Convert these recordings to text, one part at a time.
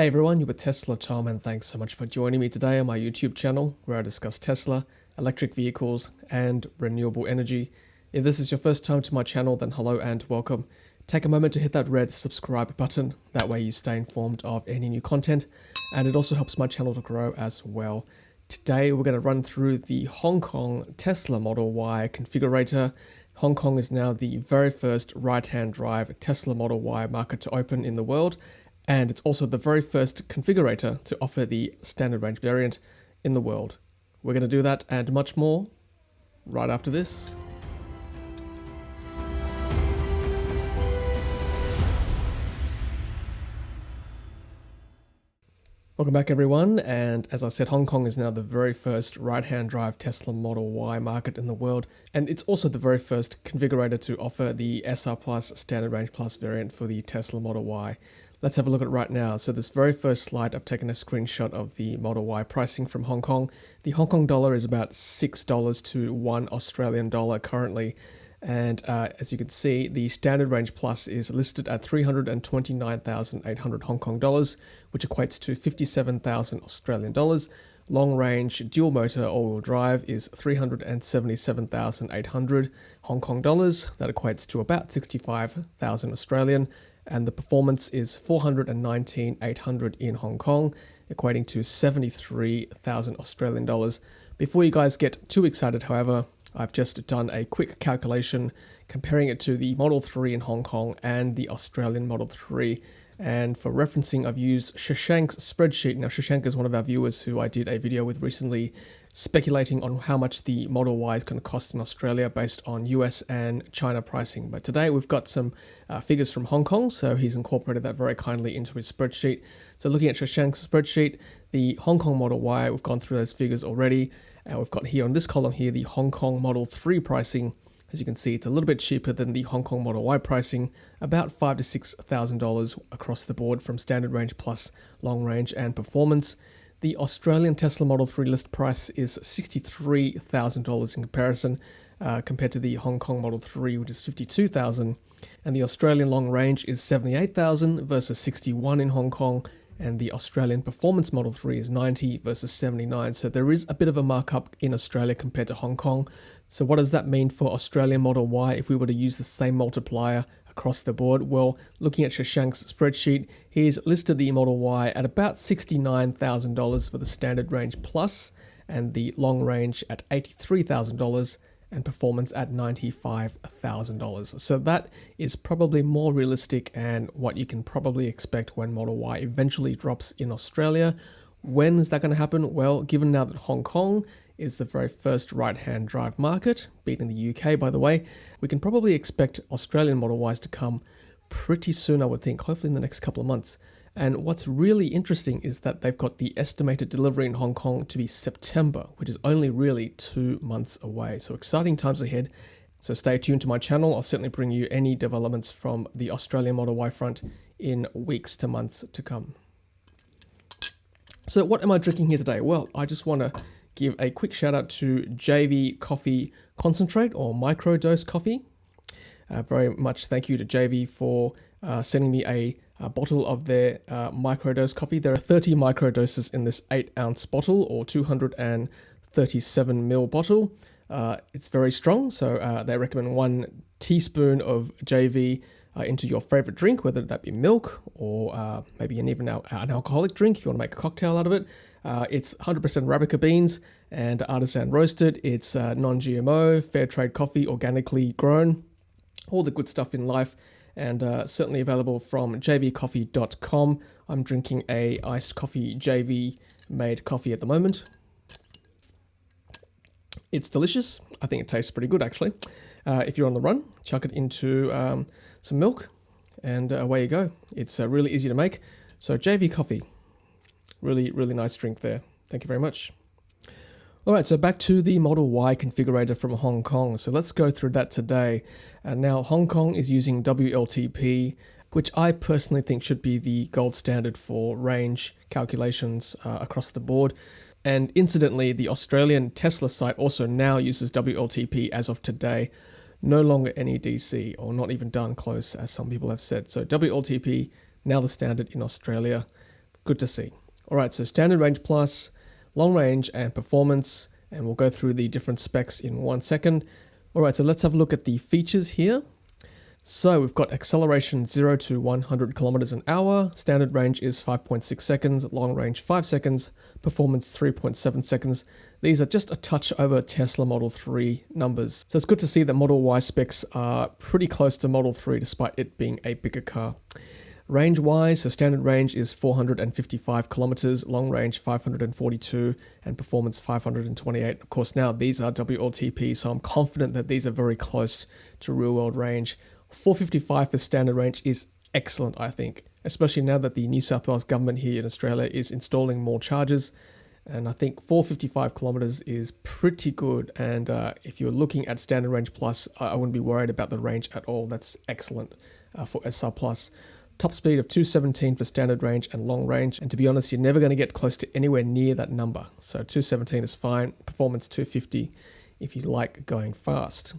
Hey everyone, you're with Tesla Tom, and thanks so much for joining me today on my YouTube channel where I discuss Tesla, electric vehicles, and renewable energy. If this is your first time to my channel, then hello and welcome. Take a moment to hit that red subscribe button, that way you stay informed of any new content, and it also helps my channel to grow as well. Today we're going to run through the Hong Kong Tesla Model Y configurator. Hong Kong is now the very first right-hand drive Tesla Model Y market to open in the world, and it's also the very first configurator to offer the standard range variant in the world. We're going to do that and much more right after this. Welcome back everyone, and as I said, Hong Kong is now the very first right-hand drive Tesla Model Y market in the world, and it's also the very first configurator to offer the SR Plus Standard Range Plus variant for the Tesla Model Y. Let's have a look at it right now. So this very first slide, I've taken a screenshot of the Model Y pricing from Hong Kong. The Hong Kong dollar is about $6 to $1 Australian dollar currently. And as you can see, the Standard Range Plus is listed at 329,800 Hong Kong dollars, which equates to 57,000 Australian dollars. Long range dual motor all-wheel drive is 377,800 Hong Kong dollars. That equates to about 65,000 Australian. And the performance is 419,800 in Hong Kong, equating to 73,000 Australian dollars. Before you guys get too excited, however, I've just done a quick calculation comparing it to the Model 3 in Hong Kong and the Australian Model 3. And for referencing, I've used Shashank's spreadsheet. Now, Shashank is one of our viewers who I did a video with recently speculating on how much the Model Y is going to cost in Australia based on US and China pricing. But today we've got some figures from Hong Kong, so he's incorporated that very kindly into his spreadsheet. So looking at Shashank's spreadsheet, the Hong Kong Model Y, we've gone through those figures already. And we've got here on this column here, the Hong Kong Model 3 pricing. As you can see, it's a little bit cheaper than the Hong Kong Model Y pricing, about $5,000 to $6,000 across the board from standard range plus long range and performance. The Australian Tesla Model 3 list price is $63,000 in comparison, compared to the Hong Kong Model 3, which is $52,000. And the Australian long range is $78,000 versus $61,000 in Hong Kong. And the Australian Performance Model 3 is $90,000 versus $79,000. So there is a bit of a markup in Australia compared to Hong Kong. So what does that mean for Australian Model Y if we were to use the same multiplier across the board? Well, looking at Shashank's spreadsheet, he's listed the Model Y at about $69,000 for the Standard Range Plus and the long range at $83,000 and performance at $95,000. So that is probably more realistic and what you can probably expect when Model Y eventually drops in Australia. When is that going to happen? Well, given now that Hong Kong is the very first right-hand drive market, beating the UK by the way, we can probably expect Australian Model Ys to come pretty soon, I would think, hopefully in the next couple of months. And what's really interesting is that they've got the estimated delivery in Hong Kong to be September, which is only really 2 months away. So exciting times ahead. So stay tuned to my channel. I'll certainly bring you any developments from the Australian Model Y front in weeks to months to come. So what am I drinking here today? Well, I just want to give a quick shout out to Javy Coffee Concentrate or Microdose Coffee. Very much thank you to Javy for sending me a bottle of their microdose coffee. There are 30 microdoses in this 8-ounce bottle or 237 ml bottle. It's very strong, so they recommend 1 teaspoon of Javy into your favorite drink, whether that be milk or maybe even an alcoholic drink if you want to make a cocktail out of it. It's 100% Arabica beans and artisan roasted. It's non-GMO, fair trade coffee, organically grown, all the good stuff in life. And certainly available from jvcoffee.com. I'm drinking a iced coffee Javy made coffee at the moment. It's delicious. I think it tastes pretty good actually. If you're on the run, chuck it into some milk and away you go. It's really easy to make. So Javy coffee, really nice drink there. Thank you very much. Alright, so back to the Model Y configurator from Hong Kong. So let's go through that today. Now Hong Kong is using WLTP, which I personally think should be the gold standard for range calculations across the board. And incidentally, the Australian Tesla site also now uses WLTP as of today. No longer NEDC, or not even done close, as some people have said. So WLTP, now the standard in Australia. good to see. All right, so standard range plus, long range and performance, and we'll go through the different specs in 1 second. All right, so let's have a look at the features here. So we've got acceleration 0 to 100 kilometers an hour, standard range is 5.6 seconds, long range 5 seconds, performance 3.7 seconds. These are just a touch over Tesla Model 3 numbers. So it's good to see that Model Y specs are pretty close to Model 3 despite it being a bigger car. Range-wise, so standard range is 455 kilometers, long range 542, and performance 528. Of course, now these are WLTP, so I'm confident that these are very close to real-world range. 455 for standard range is excellent, I think, especially now that the New South Wales government here in Australia is installing more chargers. And I think 455 kilometers is pretty good. And if you're looking at standard range plus, I wouldn't be worried about the range at all. That's excellent for SR plus. Top speed of 217 for standard range and long range. And to be honest, you're never going to get close to anywhere near that number. So 217 is fine. Performance 250 if you like going fast.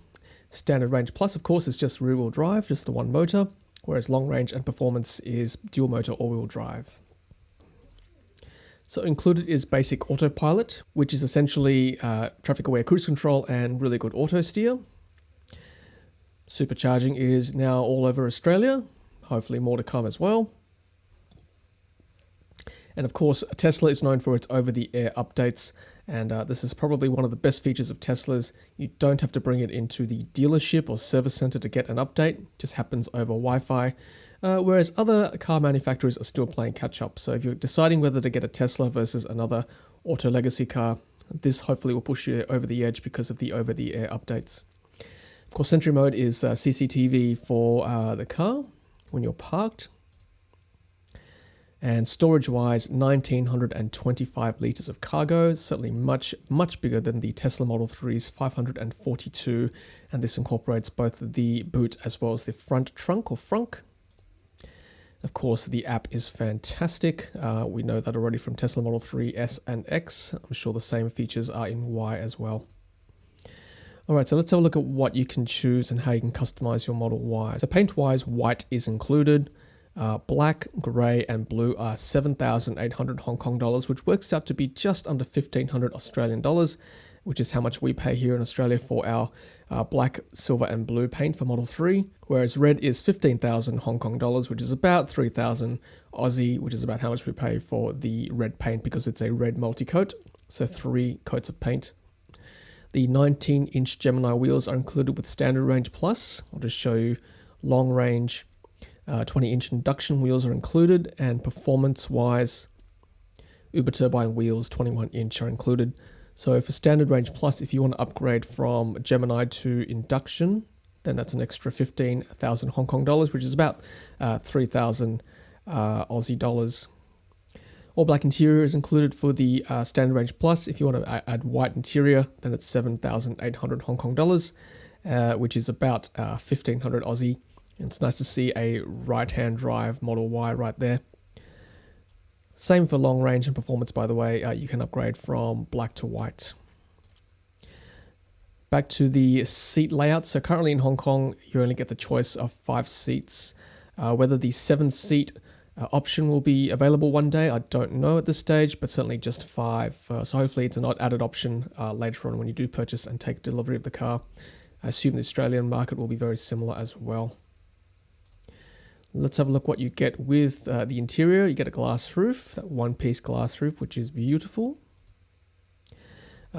Standard range plus, of course, is just rear-wheel drive, just the one motor, whereas long range and performance is dual motor all-wheel drive. So included is basic autopilot, which is essentially traffic-aware cruise control and really good auto steer. Supercharging is now all over Australia, hopefully more to come as well. And of course, Tesla is known for its over-the-air updates, and this is probably one of the best features of Tesla's. You don't have to bring it into the dealership or service center to get an update, it just happens over Wi-Fi, whereas other car manufacturers are still playing catch-up. So if you're deciding whether to get a Tesla versus another auto legacy car, this hopefully will push you over the edge because of the over-the-air updates. Of course, Sentry Mode is CCTV for the car when you're parked. And storage-wise, 1,925 litres of cargo, certainly much bigger than the Tesla Model 3's 542, and this incorporates both the boot as well as the front trunk or frunk. Of course, the app is fantastic. We know that already from Tesla Model 3 S and X. I'm sure the same features are in Y as well. All right, so let's have a look at what you can choose and how you can customize your Model Y. So paint-wise, white is included. Black, grey and blue are 7,800 Hong Kong dollars, which works out to be just under 1,500 Australian dollars, which is how much we pay here in Australia for our black, silver and blue paint for Model 3, whereas red is 15,000 Hong Kong dollars, which is about 3,000 Aussie, which is about how much we pay for the red paint because it's a red multi-coat, so 3 coats of paint. The 19-inch Gemini wheels are included with Standard Range Plus. I'll just show you long range. 20-inch induction wheels are included, and performance-wise, Uber Turbine wheels 21-inch are included. So for Standard Range Plus, if you want to upgrade from Gemini to induction, then that's an extra 15,000 Hong Kong dollars, which is about 3,000 Aussie dollars. All black interior is included for the Standard Range Plus. If you want to add white interior, then it's 7,800 Hong Kong dollars, which is about 1,500 Aussie. It's nice to see a right-hand drive Model Y right there. Same for long range and performance, by the way. You can upgrade from black to white. Back to the seat layout. So currently in Hong Kong, you only get the choice of 5 seats. Whether the 7-seat option will be available one day, I don't know at this stage, but certainly just 5. So hopefully it's an added option later on when you do purchase and take delivery of the car. I assume the Australian market will be very similar as well. Let's have a look what you get with the interior. You get a glass roof, that one-piece glass roof, which is beautiful.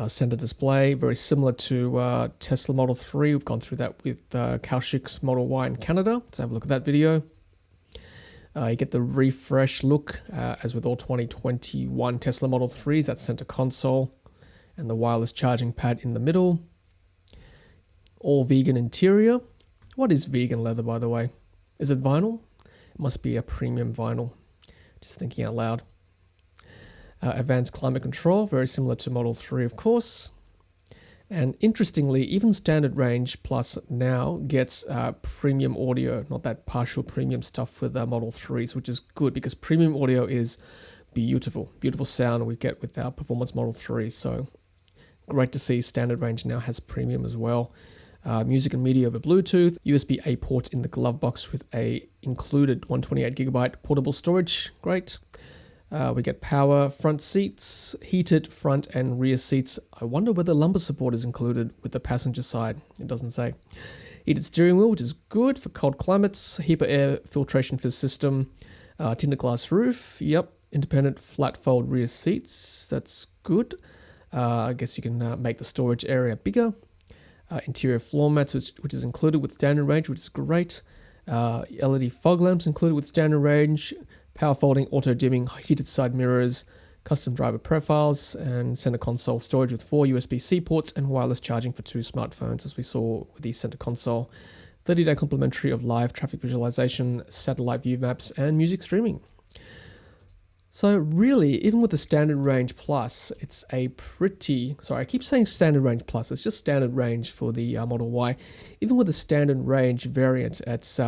Center display, very similar to Tesla Model 3. We've gone through that with Kaushik's Model Y in Canada. Let's have a look at that video. You get the refresh look, as with all 2021 Tesla Model 3s, that center console, and the wireless charging pad in the middle. All vegan interior. What is vegan leather, by the way? Is it vinyl? It must be a premium vinyl. Just thinking out loud. Advanced climate control, very similar to Model 3, of course. And interestingly, even Standard Range Plus now gets premium audio, not that partial premium stuff with Model 3s, which is good because premium audio is beautiful. Beautiful sound we get with our performance Model 3. So great to see Standard Range now has premium as well. Music and media over Bluetooth, USB-A port in the glove box with a included 128GB portable storage, great. We get power front seats, heated front and rear seats. I wonder whether lumbar support is included with the passenger side. It doesn't say. Heated steering wheel, which is good for cold climates. HEPA air filtration system. Tinted glass roof. Yep. Independent flat fold rear seats. That's good. I guess you can make the storage area bigger. Interior floor mats, which is included with standard range, which is great. LED fog lamps included with standard range. Power folding, auto dimming, heated side mirrors, custom driver profiles, and center console storage with 4 USB-C ports and wireless charging for 2 smartphones, as we saw with the center console. 30-day complimentary of live traffic visualization, satellite view maps, and music streaming. So really, even with the standard range plus, it's a pretty, sorry, I keep saying standard range plus, it's just standard range for the Model Y. Even with the standard range variant, it's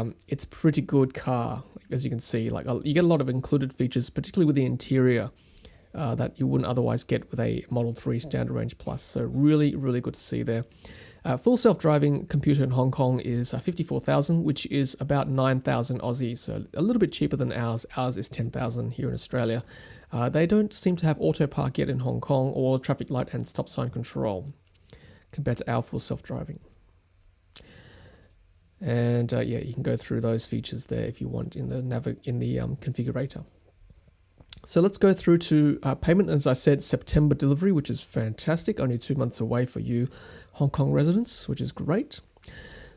pretty good car, as you can see. Like, you get a lot of included features, particularly with the interior, that you wouldn't otherwise get with a Model 3 standard range plus. So really, really good to see there. Full self-driving computer in Hong Kong is 54,000, which is about 9,000 Aussie, so a little bit cheaper than ours. Ours is 10,000 here in Australia. They don't seem to have auto park yet in Hong Kong or traffic light and stop sign control compared to our full self-driving. And yeah, you can go through those features there if you want in the configurator. So let's go through to payment. As I said, September delivery, which is fantastic. Only 2 months away for you Hong Kong residents, which is great.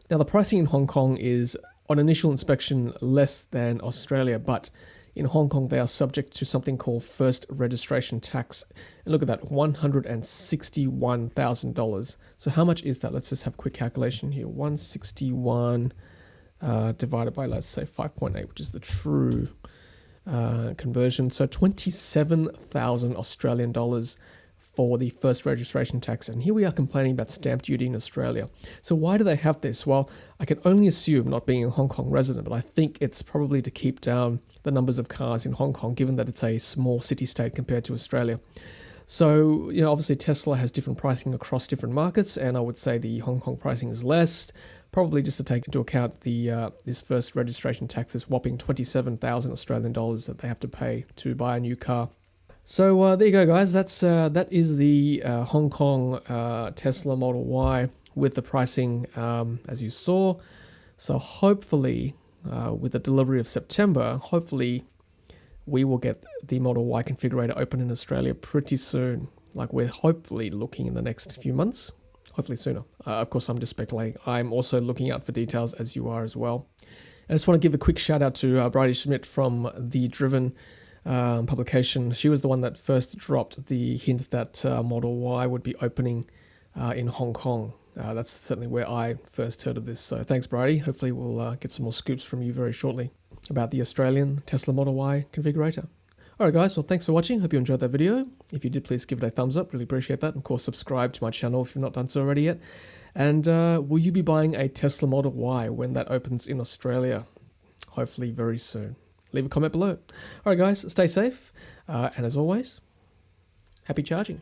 Now, the pricing in Hong Kong is, on initial inspection, less than Australia, but in Hong Kong, they are subject to something called first registration tax. And look at that, $161,000. So how much is that? Let's just have a quick calculation here. 161 divided by, let's say, 5.8, which is the true conversion. So 27,000 Australian dollars for the first registration tax. And here we are complaining about stamp duty in Australia. So why do they have this? Well, I can only assume, not being a Hong Kong resident, but I think it's probably to keep down the numbers of cars in Hong Kong, given that it's a small city-state compared to Australia. So, you know, obviously Tesla has different pricing across different markets, and I would say the Hong Kong pricing is less, probably just to take into account the this first registration tax, this whopping 27,000 Australian dollars that they have to pay to buy a new car. So there you go, guys. That is the Hong Kong Tesla Model Y with the pricing as you saw. So hopefully, with the delivery of September, hopefully we will get the Model Y configurator open in Australia pretty soon. Like, we're hopefully looking in the next few months. Hopefully sooner. Of course, I'm just speculating. I'm also looking out for details, as you are as well. I just want to give a quick shout out to Bridie Schmidt from The Driven publication. She was the one that first dropped the hint that Model Y would be opening in Hong Kong. That's certainly where I first heard of this. So thanks, Bridie. Hopefully we'll get some more scoops from you very shortly about the Australian Tesla Model Y configurator. Alright guys, well thanks for watching. Hope you enjoyed that video. If you did, please give it a thumbs up. Really appreciate that. And of course, subscribe to my channel if you've not done so already yet. And will you be buying a Tesla Model Y when that opens in Australia? Hopefully very soon. Leave a comment below. Alright guys, stay safe. And as always, happy charging.